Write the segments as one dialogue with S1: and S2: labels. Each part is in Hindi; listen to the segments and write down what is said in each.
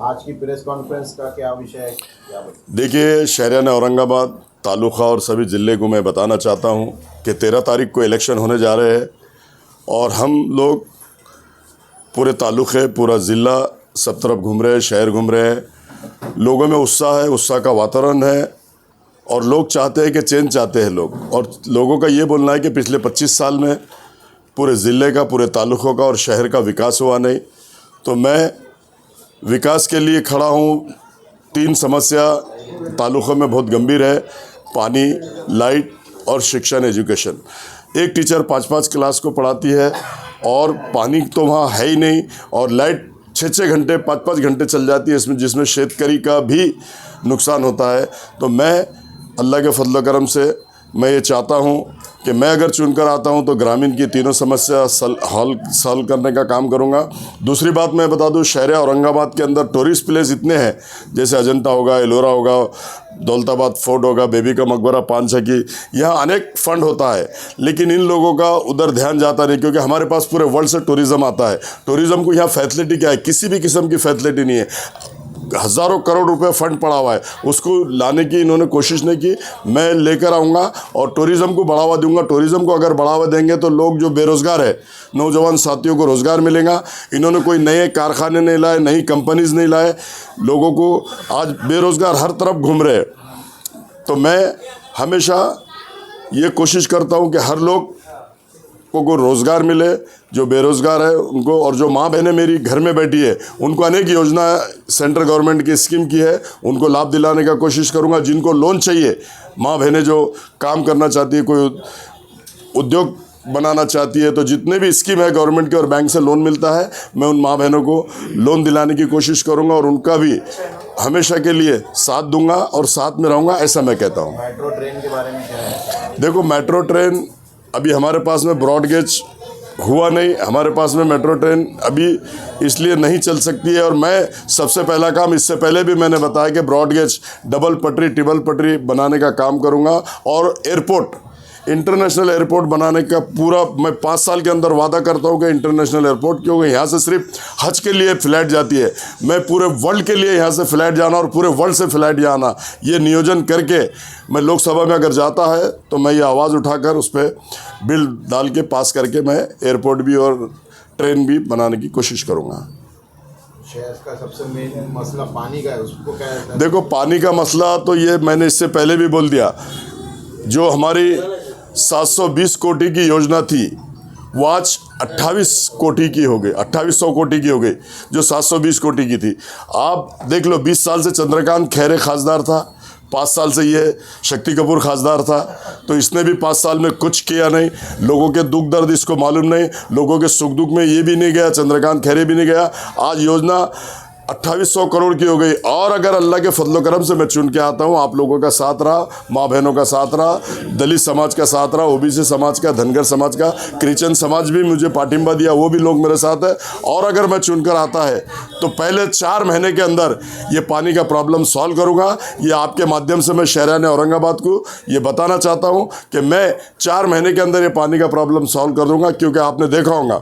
S1: आज की प्रेस कॉन्फ्रेंस का क्या विषय है, क्या
S2: देखिए, शहरियान औरंगाबाद तालुका और सभी ज़िले को मैं बताना चाहता हूं कि 13 तारीख को इलेक्शन होने जा रहे हैं और हम लोग पूरे तालुके, पूरा ज़िला सब तरफ घूम रहे हैं, शहर घूम रहे हैं। लोगों में उत्साह है, उत्साह का वातावरण है और लोग चाहते हैं कि चेंज चाहते हैं लोग। और लोगों का ये बोलना है कि पिछले 25 साल में पूरे ज़िले का, पूरे तालुकों का और शहर का विकास हुआ नहीं। तो मैं विकास के लिए खड़ा हूँ। 3 समस्या तालुकों में बहुत गंभीर है: पानी, लाइट और शिक्षण, एजुकेशन। एक टीचर 5-5 क्लास को पढ़ाती है और पानी तो वहाँ है ही नहीं, और लाइट 6-6 घंटे, 5-5 घंटे चल जाती है इसमें, जिसमें शेतकरी का भी नुकसान होता है। तो मैं अल्लाह के फजल करम से मैं ये चाहता हूँ कि मैं अगर चुनकर आता हूँ तो ग्रामीण की तीनों समस्या सॉल्व करने का काम करूँगा। दूसरी बात मैं बता दूँ, शहर औरंगाबाद के अंदर टूरिस्ट प्लेस इतने हैं, जैसे अजंता होगा, एलोरा होगा, दौलताबाद फोर्ट होगा, बेबी का मकबरा, पानचक्की, यहाँ अनेक फंड होता है, लेकिन इन लोगों का उधर ध्यान जाता नहीं, क्योंकि हमारे पास पूरे वर्ल्ड से टूरिज़्म आता है। टूरिज़्म को यहाँ फैसिलिटी क्या है? किसी भी किस्म की फैसिलिटी नहीं है। हज़ारों करोड़ रुपए फंड पड़ा हुआ है, उसको लाने की इन्होंने कोशिश नहीं की। मैं लेकर आऊँगा और टूरिज़्म को बढ़ावा दूंगा। टूरिज़्म को अगर बढ़ावा देंगे तो लोग जो बेरोज़गार है, नौजवान साथियों को रोज़गार मिलेगा। इन्होंने कोई नए कारखाने नहीं लाए, नई कंपनीज़ नहीं लाए, लोगों को आज बेरोज़गार हर तरफ घूम रहे हैं। तो मैं हमेशा ये कोशिश करता हूँ कि हर लोग को रोज़गार मिले, जो बेरोज़गार है उनको, और जो माँ बहनें मेरी घर में बैठी है उनको अनेक योजना सेंट्रल गवर्नमेंट की स्कीम की है, उनको लाभ दिलाने का कोशिश करूँगा। जिनको लोन चाहिए, माँ बहनें जो काम करना चाहती है, कोई उद्योग बनाना चाहती है, तो जितने भी स्कीम है गवर्नमेंट के और बैंक से लोन मिलता है, मैं उन माँ बहनों को लोन दिलाने की कोशिश करूँगा और उनका भी हमेशा के लिए साथ दूंगा और साथ में रहूँगा, ऐसा मैं कहता हूँ।
S1: मेट्रो ट्रेन के बारे में क्या है?
S2: देखो, मेट्रो ट्रेन अभी हमारे पास में ब्रॉडगेज हुआ नहीं, हमारे पास में मेट्रो ट्रेन अभी इसलिए नहीं चल सकती है। और मैं सबसे पहला काम, इससे पहले भी मैंने बताया कि ब्रॉडगेज, डबल पटरी, ट्रिपल पटरी बनाने का काम करूंगा। और एयरपोर्ट, इंटरनेशनल एयरपोर्ट बनाने का पूरा मैं 5 साल के अंदर वादा करता हूं कि इंटरनेशनल एयरपोर्ट, क्योंकि यहाँ से सिर्फ हज के लिए फ़्लाइट जाती है, मैं पूरे वर्ल्ड के लिए यहाँ से फ़्लाइट जाना और पूरे वर्ल्ड से फ़्लाइट जाना, ये नियोजन करके मैं लोकसभा में अगर जाता है तो मैं ये आवाज़ उठाकर उस पर बिल डाल के पास करके मैं एयरपोर्ट भी और ट्रेन भी बनाने की कोशिश करूँगा।
S1: शहर का सबसे मेन मसला पानी का है, उसको क्या है?
S2: देखो, पानी का मसला तो ये मैंने इससे पहले भी बोल दिया। जो हमारी 720 कोटि की योजना थी वो आज 28 कोटि की हो गई, 2800 कोटि की हो गई, जो 720 कोटि की थी। आप देख लो, 20 साल से चंद्रकांत खैरे खासदार था, 5 साल से ये शक्ति कपूर खासदार था, तो इसने भी 5 साल में कुछ किया नहीं। लोगों के दुख दर्द इसको मालूम नहीं, लोगों के सुख दुख में ये भी नहीं गया, चंद्रकांत खैरे भी नहीं गया। आज योजना 2800 करोड़ की हो गई। और अगर अल्लाह के फजलो करम से मैं चुन के आता हूँ, आप लोगों का साथ रहा, माँ बहनों का साथ रहा, दलित समाज का साथ रहा, ओबीसी समाज का, धनगर समाज का, क्रिश्चियन समाज भी मुझे पाटिंबा दिया, वो भी लोग मेरे साथ है। और अगर मैं चुनकर आता है तो पहले 4 महीने के अंदर ये पानी का प्रॉब्लम सॉल्व करूँगा। ये आपके माध्यम से मैं शहरियान औरंगाबाद को ये बताना चाहता हूँ कि मैं 4 महीने के अंदर ये पानी का प्रॉब्लम सॉल्व कर दूँगा। क्योंकि आपने देखा होगा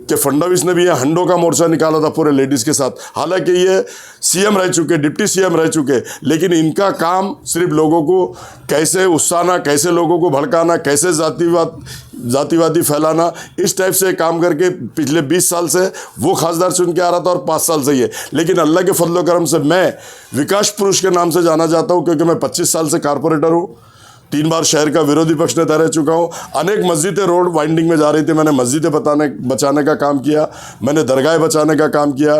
S2: कि फडणवीस ने भी ये हंडों का मोर्चा निकाला था पूरे लेडीज़ के साथ। हालांकि ये सीएम रह चुके, डिप्टी सीएम रह चुके, लेकिन इनका काम सिर्फ लोगों को कैसे उकसाना, कैसे लोगों को भड़काना, कैसे जातिवादी फैलाना, इस टाइप से काम करके पिछले 20 साल से वो खासदार चुन के आ रहा था और 5 साल से ये। लेकिन अल्लाह के फजलो करम से मैं विकास पुरुष के नाम से जाना जाता हूँ, क्योंकि मैं 25 साल से कारपोरेटर हूँ, 3 बार शहर का विरोधी पक्ष नेता रह चुका हूँ। अनेक मस्जिदें रोड वाइंडिंग में जा रही थी, मैंने मस्जिदें बचाने का काम किया, मैंने दरगाहें बचाने का काम किया।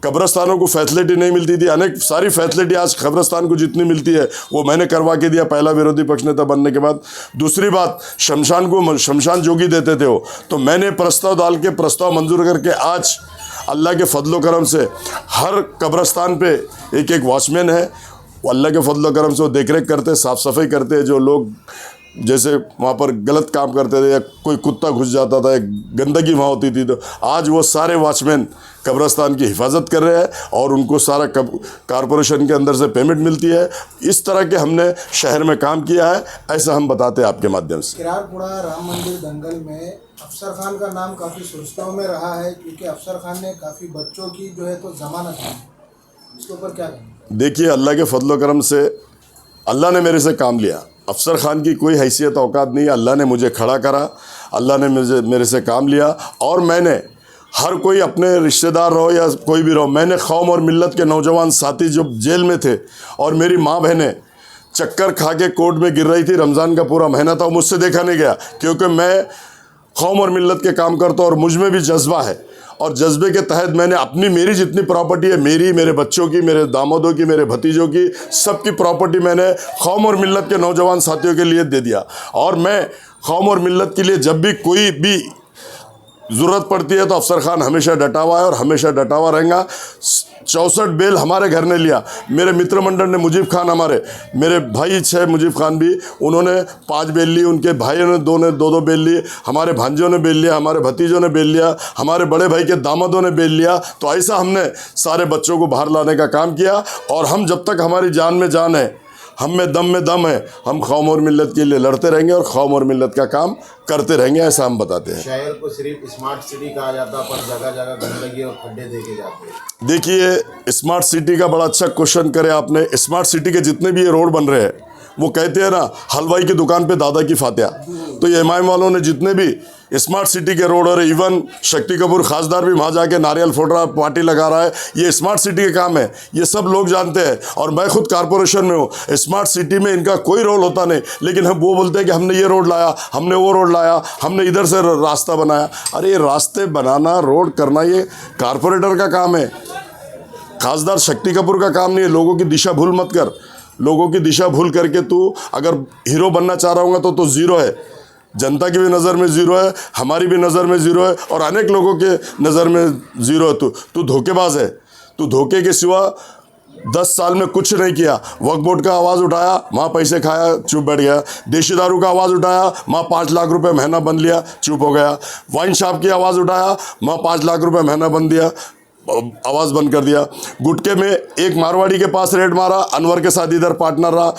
S2: कब्रस्तानों को फैसिलिटी नहीं मिलती थी, अनेक सारी फैसिलिटी आज कब्रस्तान को जितनी मिलती है वो मैंने करवा के दिया, पहला विरोधी पक्ष नेता बनने के बाद। दूसरी बात, शमशान को शमशान जोगी देते थे वो, तो मैंने प्रस्ताव डाल के प्रस्ताव मंजूर करके आज अल्लाह के फजलो करम से हर कब्रस्तान पे एक वॉचमैन है। वो अल्लाह के फजल करम से वो देख रेख करते, साफ़ सफाई करते। जो लोग जैसे वहाँ पर गलत काम करते थे या कोई कुत्ता घुस जाता था या गंदगी वहाँ होती थी, तो आज वो सारे वॉचमैन कब्रस्तान की हिफाजत कर रहे हैं और उनको सारा कारपोरेशन के अंदर से पेमेंट मिलती है। इस तरह के हमने शहर में काम किया है, ऐसा हम बताते हैं आपके माध्यम से।
S3: किरारपुरा राम मंदिर दंगल में अफसर खान का नाम काफ़ी सुर्खियों में रहा है, क्योंकि अफसर खान ने काफ़ी बच्चों की जो है तो जमानत दी। उसके ऊपर क्या कहेंगे?
S2: देखिए, अल्लाह के फजल करम से अल्लाह ने मेरे से काम लिया। अफसर खान की कोई हैसियत औकात नहीं, अल्लाह ने मुझे खड़ा करा, अल्लाह ने मेरे से काम लिया। और मैंने हर कोई अपने रिश्तेदार रहो या कोई भी रहो, मैंने कौम और मिल्लत के नौजवान साथी जो जेल में थे और मेरी माँ बहनें चक्कर खा के कोर्ट में गिर रही थी, रमज़ान का पूरा महीना था, मुझसे देखा नहीं गया, क्योंकि मैं कौम और मिल्लत के काम करता हूँ और मुझ में भी जज्बा है। और जज्बे के तहत मैंने मेरी जितनी प्रॉपर्टी है, मेरे बच्चों की, मेरे दामादों की, मेरे भतीजों की, सबकी प्रॉपर्टी मैंने कौम और मिल्लत के नौजवान साथियों के लिए दे दिया। और मैं कौम और मिल्लत के लिए जब भी कोई भी ज़रूरत पड़ती है तो अफसर खान हमेशा डटा हुआ है और हमेशा डटा हुआ रहेगा। 64 बेल हमारे घर ने लिया, मेरे मित्र मंडल ने, मुजीब खान मेरे भाई 6 मुजीब खान भी, उन्होंने 5 बेल ली, उनके भाइयों ने 2 बेल ली, हमारे भांजियों ने बेल लिया, हमारे भतीजों ने बेल लिया, हमारे बड़े भाई के दामादों ने बेल लिया। तो ऐसा हमने सारे बच्चों को बाहर लाने का काम किया। और हम जब तक हमारी जान में जान है, हम में दम है, हम कौम और मिल्लत के लिए लड़ते रहेंगे और कौम और मिल्लत का काम करते रहेंगे, ऐसा हम बताते हैं।
S1: शहर को सिर्फ स्मार्ट सिटी कहा जाता, पर जगह जगह गंदगी और खड्डे देखे जाते हैं।
S2: देखिए, स्मार्ट सिटी का बड़ा अच्छा क्वेश्चन करे आपने। स्मार्ट सिटी के जितने भी ये रोड बन रहे हैं, वो कहते हैं ना, हलवाई की दुकान पे दादा की फातिहा। तो ये एमआईएम वालों ने जितने भी स्मार्ट सिटी के रोड, और इवन शक्ति कपूर खासदार भी वहाँ जाके नारियल फोड़ रहा है, पार्टी लगा रहा है, ये स्मार्ट सिटी के काम है, ये सब लोग जानते हैं। और मैं खुद कारपोरेशन में हूँ, स्मार्ट सिटी में इनका कोई रोल होता नहीं, लेकिन हम वो बोलते हैं कि हमने ये रोड लाया, हमने वो रोड लाया, हमने इधर से रास्ता बनाया। अरे ये रास्ते बनाना, रोड करना, ये कारपोरेटर का काम है, खासदार शक्ति कपूर का काम नहीं है। लोगों की दिशा भूल मत कर, लोगों की दिशा भूल करके तू अगर हीरो बनना चाह रहा होगा तो ज़ीरो है। जनता की भी नज़र में ज़ीरो है, हमारी भी नज़र में ज़ीरो है, और अनेक लोगों के नज़र में ज़ीरो है। तू धोखेबाज है, तू धोखे के सिवा 10 साल में कुछ नहीं किया। वक्फ बोर्ड का आवाज़ उठाया, वहाँ पैसे खाया, चुप बैठ गया। देशी दारू का आवाज़ उठाया, वहाँ 5 लाख रुपए महीना बंद लिया, चुप हो गया। वाइन शॉप की आवाज़ उठाया, वहाँ 5 लाख रुपए महीना बंद दिया, आवाज़ बंद कर दिया। गुटके में एक मारवाड़ी के पास रेड मारा, अनवर के साथ इधर पार्टनर रहा,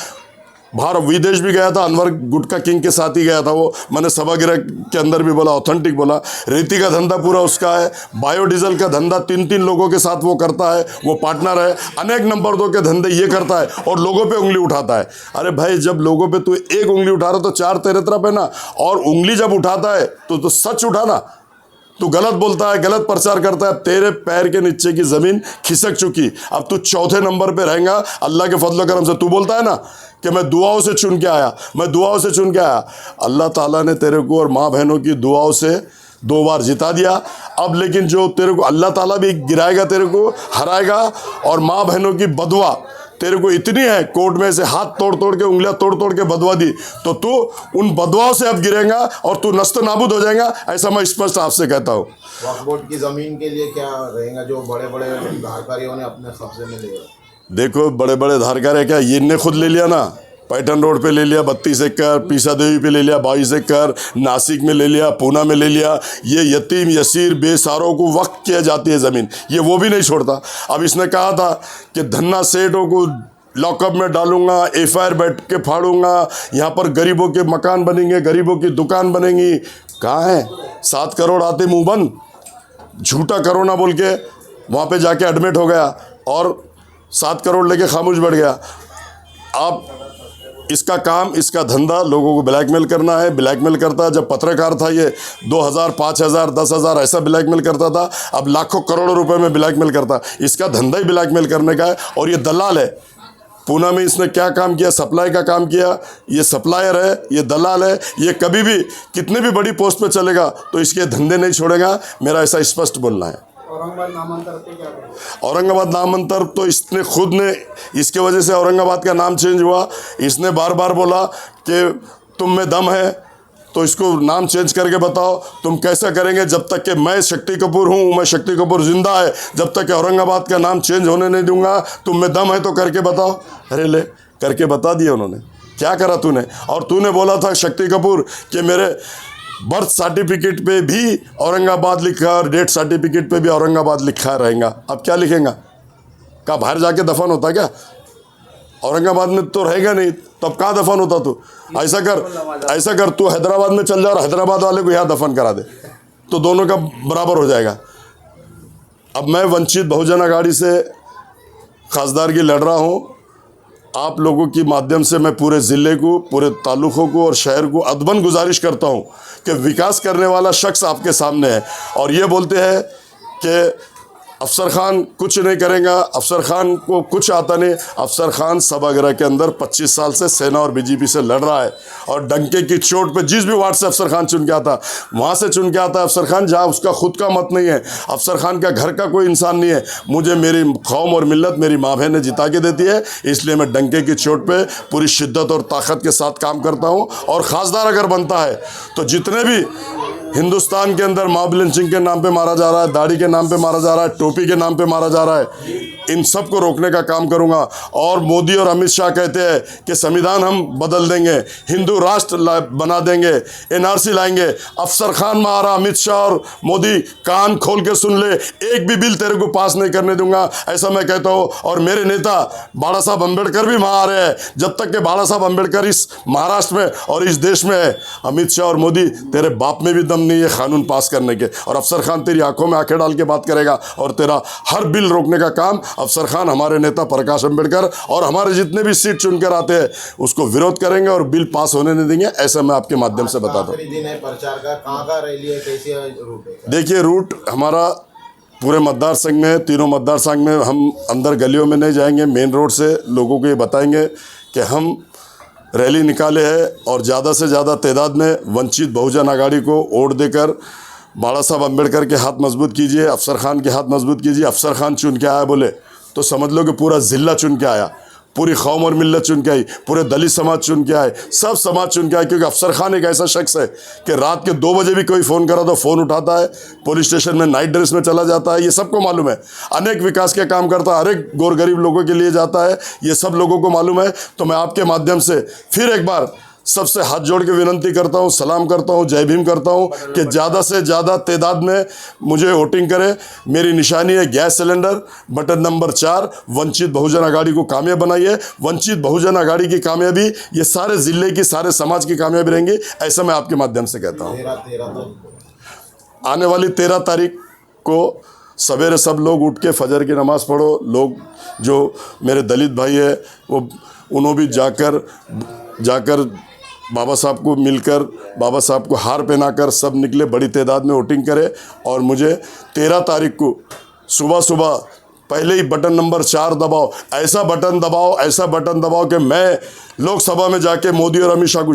S2: बाहर विदेश भी गया था, अनवर गुटका किंग के साथ ही गया था वो। मैंने सभागृह के अंदर भी बोला, ऑथेंटिक बोला। रेती का धंधा पूरा उसका है, बायोडीजल का धंधा 3-3 लोगों के साथ वो करता है, वो पार्टनर है। अनेक नंबर 2 के धंधे ये करता है और लोगों पे उंगली उठाता है। अरे भाई, जब लोगों पे तू एक उंगली उठा रहा तो 4 तेरे तरफ है ना। और उंगली जब उठाता है तो सच उठाना। तू गलत बोलता है, गलत प्रचार करता है, तेरे पैर के नीचे की ज़मीन खिसक चुकी। अब तू 4थे नंबर पे रहेगा अल्लाह के फजल करम से। तू बोलता है ना कि मैं दुआओं से चुन के आया, मैं दुआओं से चुन के आया। अल्लाह ताला ने तेरे को और माँ बहनों की दुआओं से 2 बार जिता दिया। अब लेकिन जो तेरे को अल्लाह ताला भी गिराएगा, तेरे को हराएगा। और माँ बहनों की बदुआ तेरे को इतनी है, कोर्ट में से हाथ तोड़ तोड़ के, उंगलियां तोड़ तोड़ के बदवा दी, तो तू उन बदवाओं से अब गिरेगा और तू नस्त नाबूद हो जाएगा, ऐसा मैं स्पष्ट आपसे कहता हूँ।
S1: वक्फ बोर्ड की ज़मीन के लिए क्या रहेगा जो बड़े बड़े धारकारियों ने अपने कब्जे में लिया?
S2: देखो, बड़े बड़े धारकार क्या, ये ने खुद ले लिया ना, पैठन रोड पे ले लिया 32 एकड़, पीसा देवी पे ले लिया 22 एकड़, नासिक में ले लिया, पूना में ले लिया। ये यतीम यसीर बेसहारों को वक्त किया जाती है ज़मीन, ये वो भी नहीं छोड़ता। अब इसने कहा था कि धन्ना सेठों को लॉकअप में डालूंगा, FIR बैठ के फाड़ूंगा, यहाँ पर गरीबों के मकान बनेंगे, गरीबों की दुकान बनेंगी। कहाँ है? 7 करोड़ आते मुँह बंद, झूठा करोना बोल के वहाँ पे जाके एडमिट हो गया और 7 करोड़ लेके खामोश बैठ गया। आप इसका काम, इसका धंधा लोगों को ब्लैकमेल करना है, ब्लैकमेल करता है। जब पत्रकार था ये 2000, 5000, 10,000 ऐसा ब्लैकमेल करता था, अब लाखों करोड़ों रुपए में ब्लैकमेल करता। इसका धंधा ही ब्लैकमेल करने का है। और ये दलाल है। पूना में इसने क्या काम किया? सप्लाई का काम किया। ये सप्लायर है, ये दलाल है। ये कभी भी कितने भी बड़ी पोस्ट पे चलेगा तो इसके धंधे नहीं छोड़ेगा, मेरा ऐसा स्पष्ट बोलना है।
S3: औरंगाबाद नामांतर पे क्या करें?
S2: औरंगाबाद नामांतर तो इसने खुद ने, इसके वजह से औरंगाबाद का नाम चेंज हुआ। इसने बार बार बोला कि तुम में दम है तो इसको नाम चेंज करके बताओ। तुम कैसा करेंगे? जब तक कि मैं शक्ति कपूर हूँ, मैं शक्ति कपूर जिंदा है, जब तक कि औरंगाबाद का नाम चेंज होने नहीं दूंगा। तुम में दम है तो करके बताओ। अरे ले, करके बता दिया उन्होंने। क्या करा तूने? और तूने बोला था शक्ति कपूर कि मेरे बर्थ सर्टिफिकेट पे भी औरंगाबाद लिखा और डेथ सर्टिफिकेट पे भी औरंगाबाद लिखा रहेगा। अब क्या लिखेगा? क्या बाहर जाके दफन होता क्या? औरंगाबाद में तो रहेगा नहीं, तब कहाँ दफन होता तू? ऐसा कर तू हैदराबाद में चल जा और हैदराबाद वाले को यहाँ दफन करा दे, तो दोनों का बराबर हो जाएगा। अब मैं वंचित बहुजन अघाड़ी से खासदार की लड़ रहा हूँ। आप लोगों की माध्यम से मैं पूरे ज़िले को, पूरे तालुकों को और शहर को अदबन गुजारिश करता हूँ कि विकास करने वाला शख्स आपके सामने है। और ये बोलते हैं कि अफसर खान कुछ नहीं करेगा, अफसर खान को कुछ आता नहीं। अफसर खान सभागृह के अंदर 25 साल से सेना और बीजेपी से लड़ रहा है और डंके की चोट पे जिस भी वार्ड से अफसर खान चुन के आता वहाँ से चुन के आता है अफसर खान, जहाँ उसका खुद का मत नहीं है। अफसर खान का घर का कोई इंसान नहीं है। मुझे मेरी कौम और मिल्लत, मेरी माँ बहन ने जिता के देती है, इसलिए मैं डंके की चोट पे पूरी शिद्दत और ताकत के साथ काम करता हूँ। और ख़ासदार अगर बनता है तो जितने भी हिंदुस्तान के अंदर मॉब लिंचिंग के नाम पे मारा जा रहा है, दाढ़ी के नाम पे मारा जा रहा है, टोपी के नाम पे मारा जा रहा है, इन सब को रोकने का काम करूंगा। और मोदी और अमित शाह कहते हैं कि संविधान हम बदल देंगे, हिंदू राष्ट्र बना देंगे, एनआरसी लाएंगे। अफसर खान मारा, अमित शाह और मोदी कान खोल के सुन ले, एक भी बिल तेरे को पास नहीं करने दूंगा, ऐसा मैं कहता हूँ। और मेरे नेता बाला साहब अम्बेडकर भी वहाँ आ रहे हैं। जब तक के बाला साहब अम्बेडकर इस महाराष्ट्र में और इस देश में है, अमित शाह और मोदी तेरे बाप में भी दम नहीं है कानून पास करने के। और अफसर खान तेरी आंखों में आंखें डाल के बात करेगा और तेरा हर बिल रोकने का काम अफसर खान, हमारे नेता प्रकाश अम्बेडकर और हमारे जितने भी सीट चुनकर आते हैं उसको विरोध करेंगे और बिल पास होने नहीं देंगे। ऐसा मैं आपके माध्यम से बताता हूँ।
S1: आखिरी दिन है प्रचार का, कहाँ का रैली है, कैसे रूट है?
S2: देखिए, रूट हमारा पूरे मतदार संघ में है, तीनों मतदार संघ में। हम अंदर गलियों में नहीं जाएंगे, मेन रोड से लोगों को ये बताएंगे कि हम रैली निकाले हैं और ज़्यादा से ज़्यादा तादाद में वंचित बहुजन आघाड़ी को वोट देकर बाला साहब अम्बेडकर के हाथ मजबूत कीजिए, अफसर खान के हाथ मजबूत कीजिए। अफसर खान चुन के आया बोले तो समझ लो कि पूरा ज़िला चुन के आया, पूरी कौम और मिल्लत चुन के आई, पूरे दलित समाज चुन के आए, सब समाज चुन के आए। क्योंकि अफसर खान एक ऐसा शख्स है कि रात के 2 बजे भी कोई फ़ोन करा तो फ़ोन उठाता है, पुलिस स्टेशन में नाइट ड्रेस में चला जाता है, ये सबको मालूम है। अनेक विकास के काम करता है, हर एक गोर गरीब लोगों के लिए जाता है, ये सब लोगों को मालूम है। तो मैं आपके माध्यम से फिर एक बार सबसे हाथ जोड़ के विनंती करता हूँ, सलाम करता हूँ, जय भीम करता हूँ कि ज़्यादा से ज़्यादा तादाद में मुझे वोटिंग करें। मेरी निशानी है gas cylinder, button number 4। Vanchit Bahujan Aghadi को कामयाब बनाइए। वंचित बहुजन आघाड़ी की कामयाबी ये सारे ज़िले की, सारे समाज की कामयाबी रहेंगी, ऐसा मैं आपके माध्यम से कहता हूँ।
S1: 13
S2: आने वाली 13 तारीख को सवेरे सब लोग उठ के फजर की नमाज़ पढ़ो। लोग जो मेरे दलित भाई है वो उन्होंने भी जाकर बाबा साहब को मिलकर, बाबा साहब को हार पहनाकर सब निकले, बड़ी तादाद में वोटिंग करे। और मुझे 13 तारीख को सुबह सुबह पहले ही बटन नंबर 4 दबाओ। ऐसा बटन दबाओ कि मैं लोकसभा में जाके मोदी और अमित शाह को